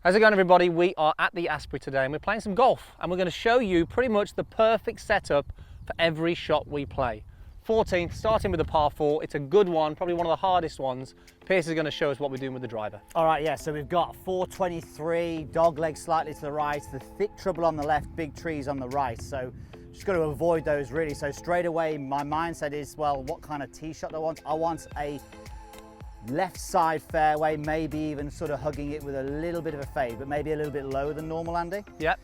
How's it going, everybody? We are at the Asprey today and we're playing some golf, and we're going to show you pretty much the perfect setup for every shot we play. 14th, starting with a par 4. It's a good one, probably one of the hardest ones. Piers is going to show us what we're doing with the driver. All right, yeah, so we've got 423, dog leg slightly to the right, the thick trouble on the left, big trees on the right. So just got to avoid those really. So straight away, my mindset is, well, what kind of tee shot do I want? I want a left side fairway, maybe even sort of hugging it with a little bit of a fade, but maybe a little bit lower than normal, Andy. Yep.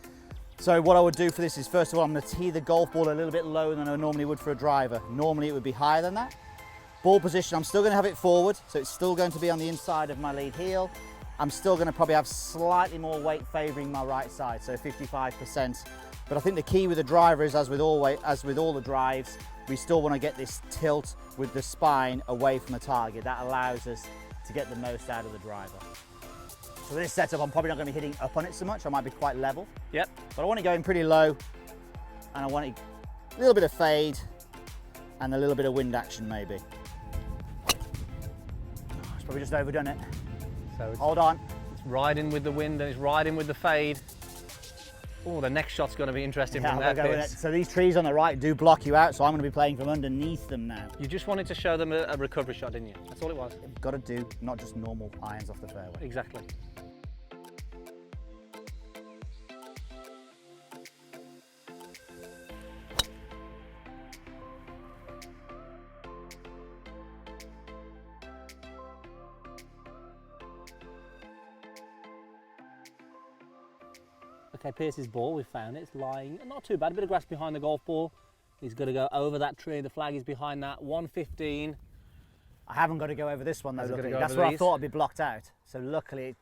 So what I would do for this is, first of all, I'm going to tee the golf ball a little bit lower than I normally would for a driver. Normally it would be higher than that. Ball position, I'm still going to have it forward, so it's still going to be on the inside of my lead heel. I'm still going to probably have slightly more weight favouring my right side, so 55%. But I think the key with the driver is, as with all the drives, we still want to get this tilt with the spine away from the target. That allows us to get the most out of the driver. So with this setup, I'm probably not going to be hitting up on it so much. I might be quite level. Yep. But I want it going pretty low, and I want it a little bit of fade and a little bit of wind action maybe. It's probably just overdone it. So it's, hold on. It's riding with the wind and it's riding with the fade. Oh, the next shot's going to be interesting from there, Piers. So these trees on the right do block you out, so I'm going to be playing from underneath them now. You just wanted to show them a recovery shot, didn't you? That's all it was. You've got to do not just normal irons off the fairway. Exactly. Okay, Pierce's ball, we've found it. It's lying, not too bad, a bit of grass behind the golf ball. He's got to go over that tree, the flag is behind that, 115. I haven't got to go over this one though, luckily. Go That's where I thought I'd be blocked out. So luckily it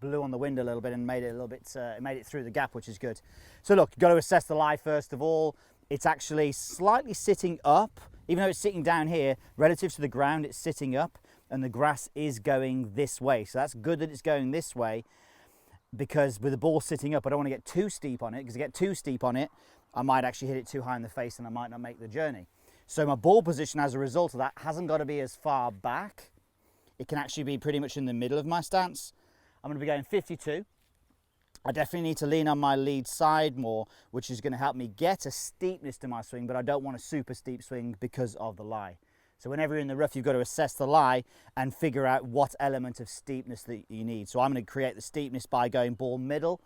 blew on the wind a little bit and made it a little bit, it made it through the gap, which is good. So look, you've got to assess the lie first of all. It's actually slightly sitting up, even though it's sitting down here, relative to the ground, it's sitting up and the grass is going this way. So that's good that it's going this way, because with the ball sitting up, I don't want to get too steep on it, because if I get too steep on it, I might actually hit it too high in the face and I might not make the journey. So my ball position as a result of that hasn't got to be as far back. It can actually be pretty much in the middle of my stance. I'm going to be going 52. I definitely need to lean on my lead side more, which is going to help me get a steepness to my swing, but I don't want a super steep swing because of the lie. So whenever you're in the rough, you've got to assess the lie and figure out what element of steepness that you need. So I'm going to create the steepness by going ball middle.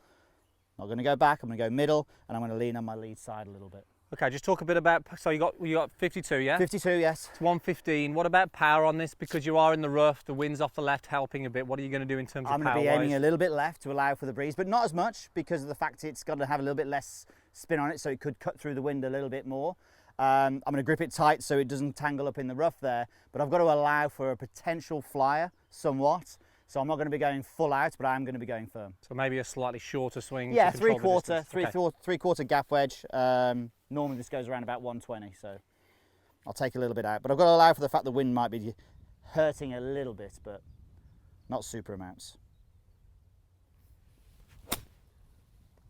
Not going to go back, I'm going to go middle, and I'm going to lean on my lead side a little bit. Okay, just talk a bit about, so you got 52, yeah? 52, yes. It's 115. What about power on this? Because you are in the rough, the wind's off the left helping a bit. What are you going to do in terms of power? I'm going to be aiming a little bit left to allow for the breeze, but not as much because of the fact it's got to have a little bit less spin on it, so it could cut through the wind a little bit more. I'm going to grip it tight so it doesn't tangle up in the rough there, but I've got to allow for a potential flyer somewhat. So I'm not going to be going full out, but I am going to be going firm. So maybe a slightly shorter swing. Yeah, to control the three quarter gap wedge. Normally this goes around about 120, so I'll take a little bit out. But I've got to allow for the fact the wind might be hurting a little bit, but not super amounts.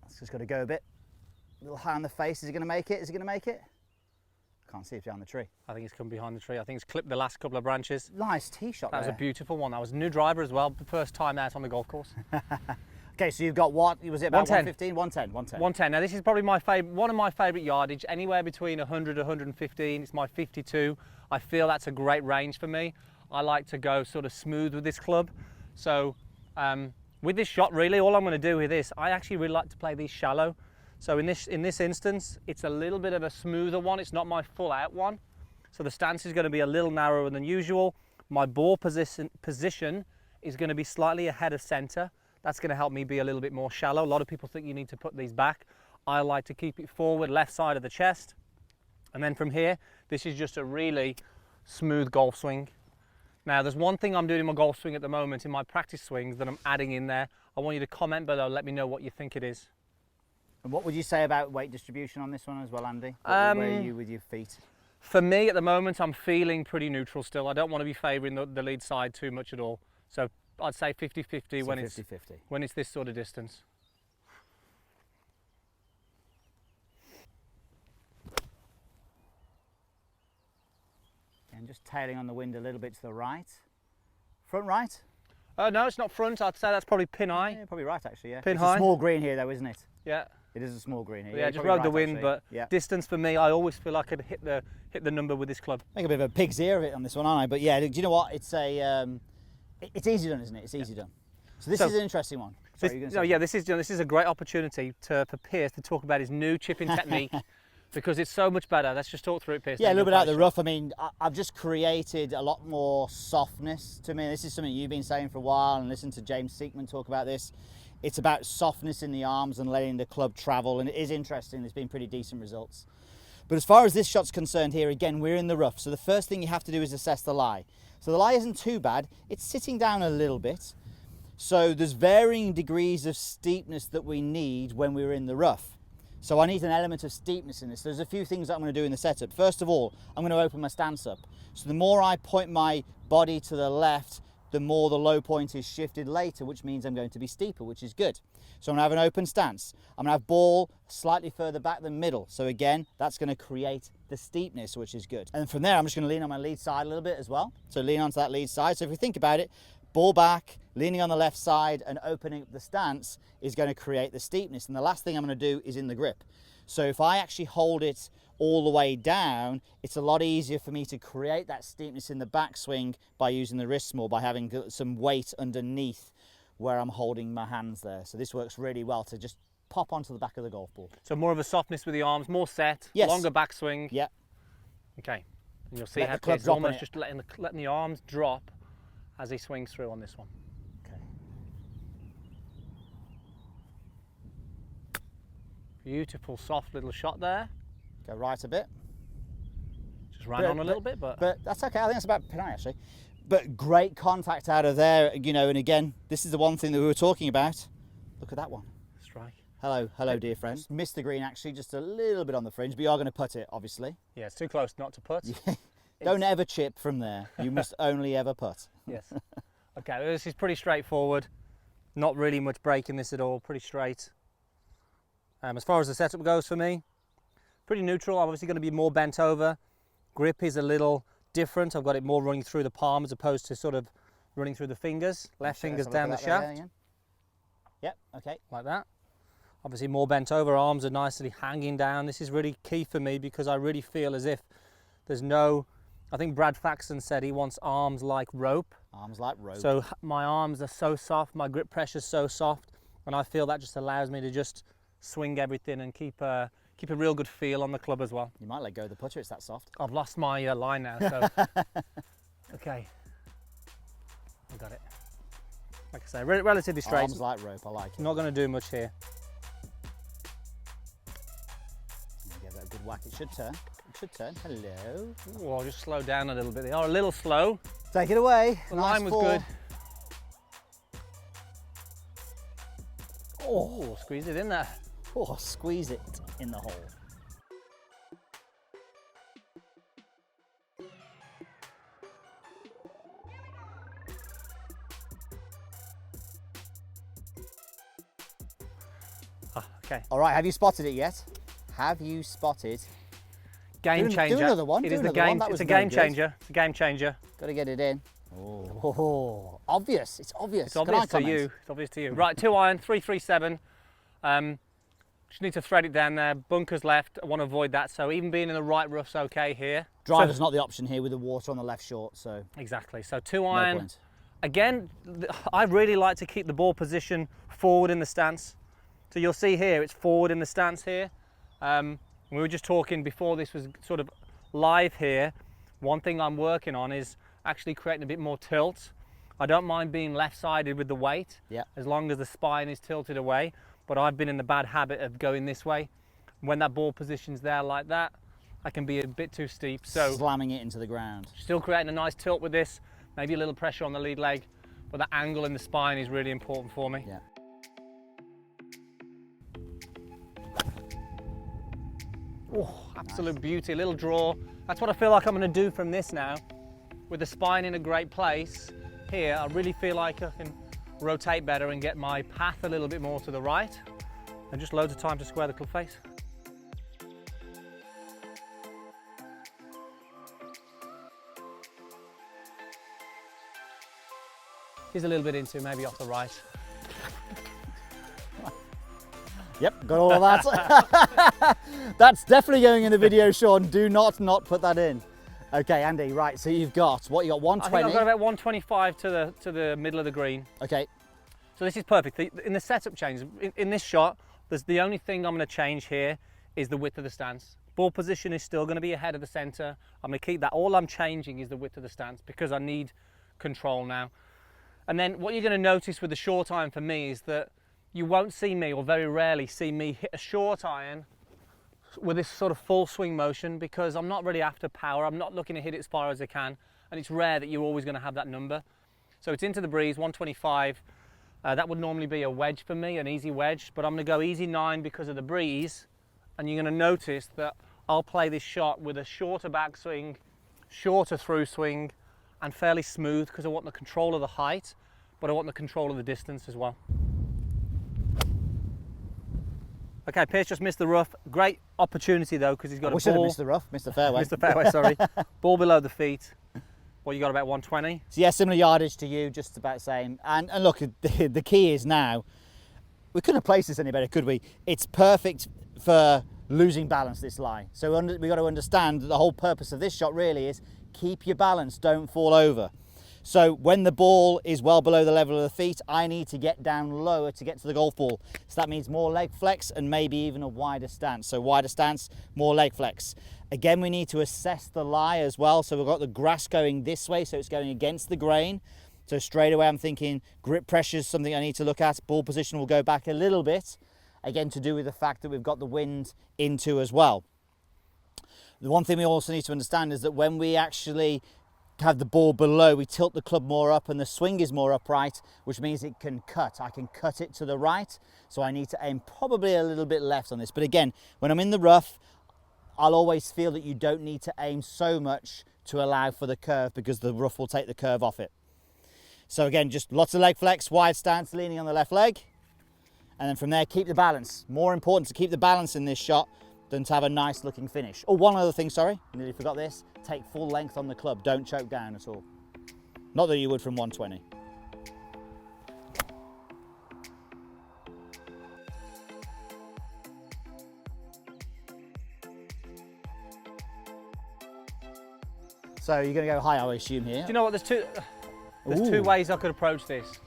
It's just got to go a bit. A little high on the face. Is he going to make it? Is he going to make it? Can't see it behind the tree. I think it's come behind the tree. I think it's clipped the last couple of branches. Nice tee shot. That was a beautiful one. That was a new driver as well. The first time out on the golf course. Okay, so you've got what? Was it about 115? 110. 110. Now this is probably one of my favourite yardage. Anywhere between 100 and 115. It's my 52. I feel that's a great range for me. I like to go sort of smooth with this club. So with this shot, really, all I'm going to do with this, I actually really like to play these shallow. So in this instance, it's a little bit of a smoother one. It's not my full out one. So the stance is going to be a little narrower than usual. My ball position is going to be slightly ahead of center. That's going to help me be a little bit more shallow. A lot of people think you need to put these back. I like to keep it forward, left side of the chest. And then from here, this is just a really smooth golf swing. Now, there's one thing I'm doing in my golf swing at the moment, in my practice swings, that I'm adding in there. I want you to comment below, let me know what you think it is. And what would you say about weight distribution on this one as well, Andy? Where are you with your feet? For me, at the moment, I'm feeling pretty neutral still. I don't want to be favouring the lead side too much at all. So I'd say 50-50 when it's this sort of distance. And just tailing on the wind a little bit to the right. Front right? No, it's not front. I'd say that's probably pin high. Yeah, you're probably right, actually, yeah. Pin It's high. a small green here, though, isn't it? Yeah. It is a small green here. Yeah, You're just probably rode the right, wind, actually. but yeah. distance for me, I always feel like I could hit the number with this club. Make a bit of a pig's ear of it on this one, aren't I? But yeah, do you know what? It's a, it's easy done, isn't it? It's easy done. So this is an interesting one. Sorry, This is a great opportunity for Piers to talk about his new chipping technique because it's so much better. Let's just talk through it, Piers. Yeah, a little bit out of the rough. I mean, I've just created a lot more softness to me. This is something you've been saying for a while, and listen to James Seekman talk about this. It's about softness in the arms and letting the club travel, and it is interesting. There's been pretty decent results. But as far as this shot's concerned here, again, we're in the rough. So the first thing you have to do is assess the lie. So the lie isn't too bad. It's sitting down a little bit. So there's varying degrees of steepness that we need when we're in the rough. So I need an element of steepness in this. There's a few things that I'm going to do in the setup. First of all, I'm going to open my stance up. So the more I point my body to the left, the more the low point is shifted later, which means I'm going to be steeper, which is good. So I'm going to have an open stance. I'm going to have ball slightly further back than middle. So again, that's going to create the steepness, which is good. And from there, I'm just going to lean on my lead side a little bit as well. So lean onto that lead side. So if we think about it, ball back, leaning on the left side and opening up the stance is going to create the steepness. And the last thing I'm going to do is in the grip. So if I actually hold it all the way down, it's a lot easier for me to create that steepness in the backswing by using the wrists more, by having some weight underneath where I'm holding my hands there. So this works really well to just pop onto the back of the golf ball. So more of a softness with the arms, more set, yes. Longer backswing. Yeah. Okay. And you'll see Let how the club Piers is drop almost in just letting the arms drop as he swings through on this one. Okay. Beautiful, soft little shot there. Go right a bit. Just ran on a little bit, but that's okay. I think that's about pin eye, actually. But great contact out of there, you know, and again, this is the one thing that we were talking about. Look at that one. strike. Hello, dear friend. Missed the green, actually, just a little bit on the fringe, but you are going to putt it, obviously. Yeah, it's too close not to putt. Don't ever chip from there. You must only ever putt. Yes. Okay, this is pretty straightforward. Not really much break in this at all, pretty straight. As far as the setup goes for me, pretty neutral. I'm obviously going to be more bent over. Grip is a little different. I've got it more running through the palm as opposed to sort of running through the fingers. Left fingers down the shaft. Yep, okay. Like that. Obviously more bent over, arms are nicely hanging down. This is really key for me because I really feel as if there's no, I think Brad Faxon said he wants arms like rope. Arms like rope. So my arms are so soft, my grip pressure is so soft, and I feel that just allows me to just swing everything and keep a real good feel on the club as well. You might let go of the putter, it's that soft. I've lost my line now, so okay, I got it. Like I say, relatively straight. Arms like rope, I like it. Not going to do much here. Give that a good whack. It should turn. It should turn. Hello. Ooh, I'll just slow down a little bit. They are a little slow. Take it away. The line was good. Oh, squeeze it in there. Oh, squeeze it in the hole. Okay. All right, have you spotted it yet? Have you spotted? Game changer. Do another one. It is the game. It's a game changer. It's a game changer. Got to get it in. Oh, obvious. It's obvious. It's obvious to you. It's obvious to you. Right, 2 iron, 337. Just need to thread it down there. Bunkers left. I want to avoid that. So even being in the right rough's okay here. Driver's not the option here with the water on the left short. So exactly. So 2 iron. No point. Again, I really like to keep the ball position forward in the stance. So you'll see here, it's forward in the stance here. We were just talking before this was sort of live here. One thing I'm working on is actually creating a bit more tilt. I don't mind being left-sided with the weight, as long as the spine is tilted away, but I've been in the bad habit of going this way. When that ball position's there like that, I can be a bit too steep. So slamming it into the ground. Still creating a nice tilt with this, maybe a little pressure on the lead leg, but the angle in the spine is really important for me. Yeah. Oh, absolute beauty, a little draw. That's what I feel like I'm going to do from this now. With the spine in a great place here, I really feel like I can rotate better and get my path a little bit more to the right. And just loads of time to square the club face. He's a little bit into, maybe off the right. Yep, got all of that. That's definitely going in the video, Sean. Do not put that in. Okay, Andy, right, so you've got, what, you got 120? I think I've got about 125 to the middle of the green. Okay. So this is perfect. In the setup change, in this shot, the only thing I'm going to change here is the width of the stance. Ball position is still going to be ahead of the center. I'm going to keep that. All I'm changing is the width of the stance because I need control now. And then what you're going to notice with the short iron for me is that you won't see me, or very rarely see me, hit a short iron with this sort of full swing motion because I'm not really after power. I'm not looking to hit it as far as I can, and it's rare that you're always going to have that number. So it's into the breeze, 125. That would normally be a wedge for me, an easy wedge, but I'm going to go easy 9 because of the breeze, and you're going to notice that I'll play this shot with a shorter backswing, shorter through swing, and fairly smooth because I want the control of the height, but I want the control of the distance as well. Okay, Piers just missed the rough. Great opportunity though, because he's got a ball. We should have missed the rough, missed the fairway. Missed the fairway, sorry. Ball below the feet. Well, you got about 120. So yeah, similar yardage to you, just about the same. And look, the key is now, we couldn't have placed this any better, could we? It's perfect for losing balance, this lie. So we got to understand that the whole purpose of this shot really is keep your balance, don't fall over. So when the ball is well below the level of the feet, I need to get down lower to get to the golf ball. So that means more leg flex and maybe even a wider stance. So wider stance, more leg flex. Again, we need to assess the lie as well. So we've got the grass going this way, so it's going against the grain. So straight away I'm thinking grip pressure is something I need to look at. Ball position will go back a little bit. Again, to do with the fact that we've got the wind into as well. The one thing we also need to understand is that when we actually have the ball below, we tilt the club more up and the swing is more upright, which means it can cut. I can cut it to the right, so I need to aim probably a little bit left on this. But again, when I'm in the rough, I'll always feel that you don't need to aim so much to allow for the curve because the rough will take the curve off it. So again, just lots of leg flex, wide stance, leaning on the left leg. And then from there, keep the balance. More important to keep the balance in this shot than to have a nice looking finish. Oh, one other thing, sorry, I nearly forgot this. Take full length on the club, don't choke down at all. Not that you would from 120. So you're going to go high, I assume, here? Do you know what, there's two ways I could approach this.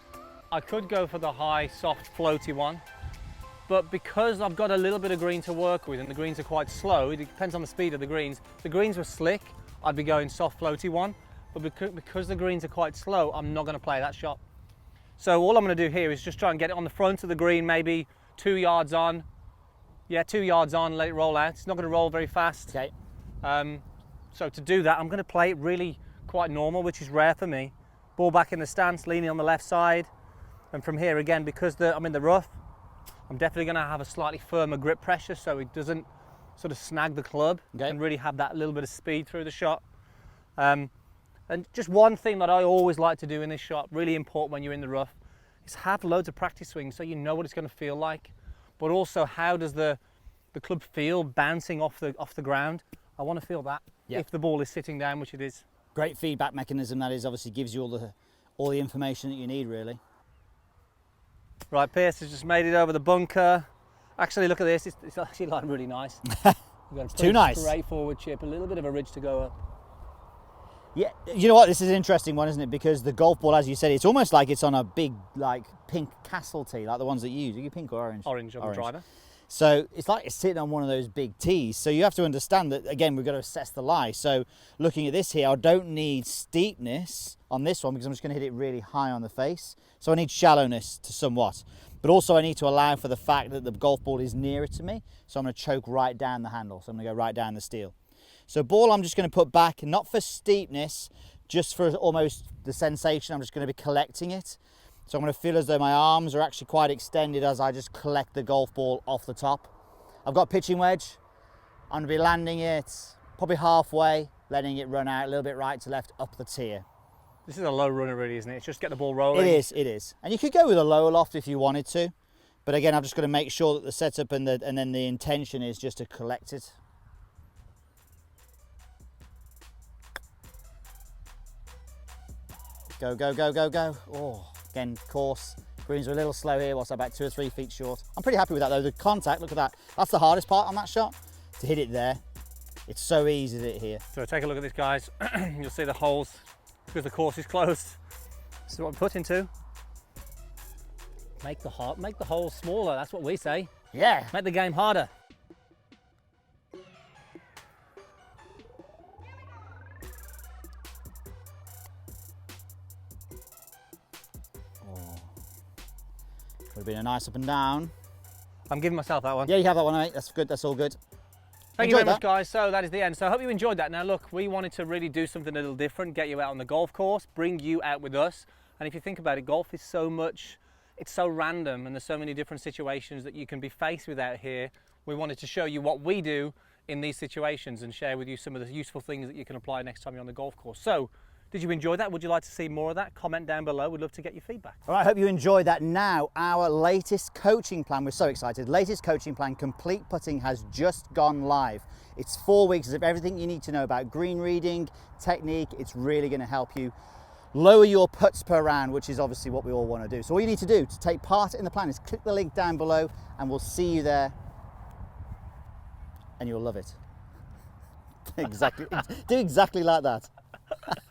I could go for the high, soft, floaty one, but because I've got a little bit of green to work with and the greens are quite slow, it depends on the speed of the greens. If the greens were slick, I'd be going soft, floaty one, but because the greens are quite slow, I'm not going to play that shot. So all I'm going to do here is just try and get it on the front of the green, maybe 2 yards on. Yeah, 2 yards on, let it roll out. It's not going to roll very fast. Okay. So to do that, I'm going to play it really quite normal, which is rare for me. Ball back in the stance, leaning on the left side. And from here, again, because I'm in the rough, I'm definitely going to have a slightly firmer grip pressure so it doesn't sort of snag the club and really have that little bit of speed through the shot. And just one thing that I always like to do in this shot, really important when you're in the rough, is have loads of practice swings so you know what it's going to feel like. But also, how does the club feel bouncing off the ground? I want to feel that if the ball is sitting down, which it is. Great feedback mechanism that is, obviously gives you all the information that you need, really. Right, Piers has just made it over the bunker. Actually, look at this. It's actually like really nice. It's too nice. Straightforward chip, a little bit of a ridge to go up. Yeah, you know what? This is an interesting one, isn't it? Because the golf ball, as you said, it's almost like it's on a big, like, pink castle tee, like the ones that you use. Are you pink or orange? Orange on the driver. So it's like it's sitting on one of those big tees. So you have to understand that, again, we've got to assess the lie. So looking at this here, I don't need steepness on this one because I'm just going to hit it really high on the face. So I need shallowness to somewhat. But also I need to allow for the fact that the golf ball is nearer to me. So I'm going to choke right down the handle. So I'm going to go right down the steel. So ball I'm just going to put back, not for steepness, just for almost the sensation. I'm just going to be collecting it. So I'm going to feel as though my arms are actually quite extended as I just collect the golf ball off the top. I've got pitching wedge. I'm going to be landing it probably halfway, letting it run out a little bit right to left up the tier. This is a low runner really, isn't it? It's just get the ball rolling. It is. And you could go with a lower loft if you wanted to. But again, I'm just going to make sure that the setup and then the intention is just to collect it. Go, go, go, go, go. Oh. Again, course, greens are a little slow here, whilst about 2 or 3 feet short. I'm pretty happy with that though. The contact, look at that. That's the hardest part on that shot, to hit it there. It's so easy to hit here. So take a look at this, guys. You'll see the holes because the course is closed. This is what I'm putting to. Make the holes smaller, that's what we say. Yeah. Make the game harder. Would have been a nice up and down. I'm giving myself that one. Yeah, you have that one, mate. That's good. That's all good. Thank you very much, guys. So that is the end. So I hope you enjoyed that. Now look, we wanted to really do something a little different, get you out on the golf course, bring you out with us. And if you think about it, golf is so much, it's so random, and there's so many different situations that you can be faced with out here. We wanted to show you what we do in these situations and share with you some of the useful things that you can apply next time you're on the golf course. So, did you enjoy that? Would you like to see more of that? Comment down below. We'd love to get your feedback. All right, I hope you enjoyed that. Now, our latest coaching plan, we're so excited. Latest coaching plan, Complete Putting, has just gone live. It's 4 weeks of everything you need to know about green reading, technique. It's really going to help you lower your putts per round, which is obviously what we all want to do. So all you need to do to take part in the plan is click the link down below and we'll see you there and you'll love it. Do exactly like that.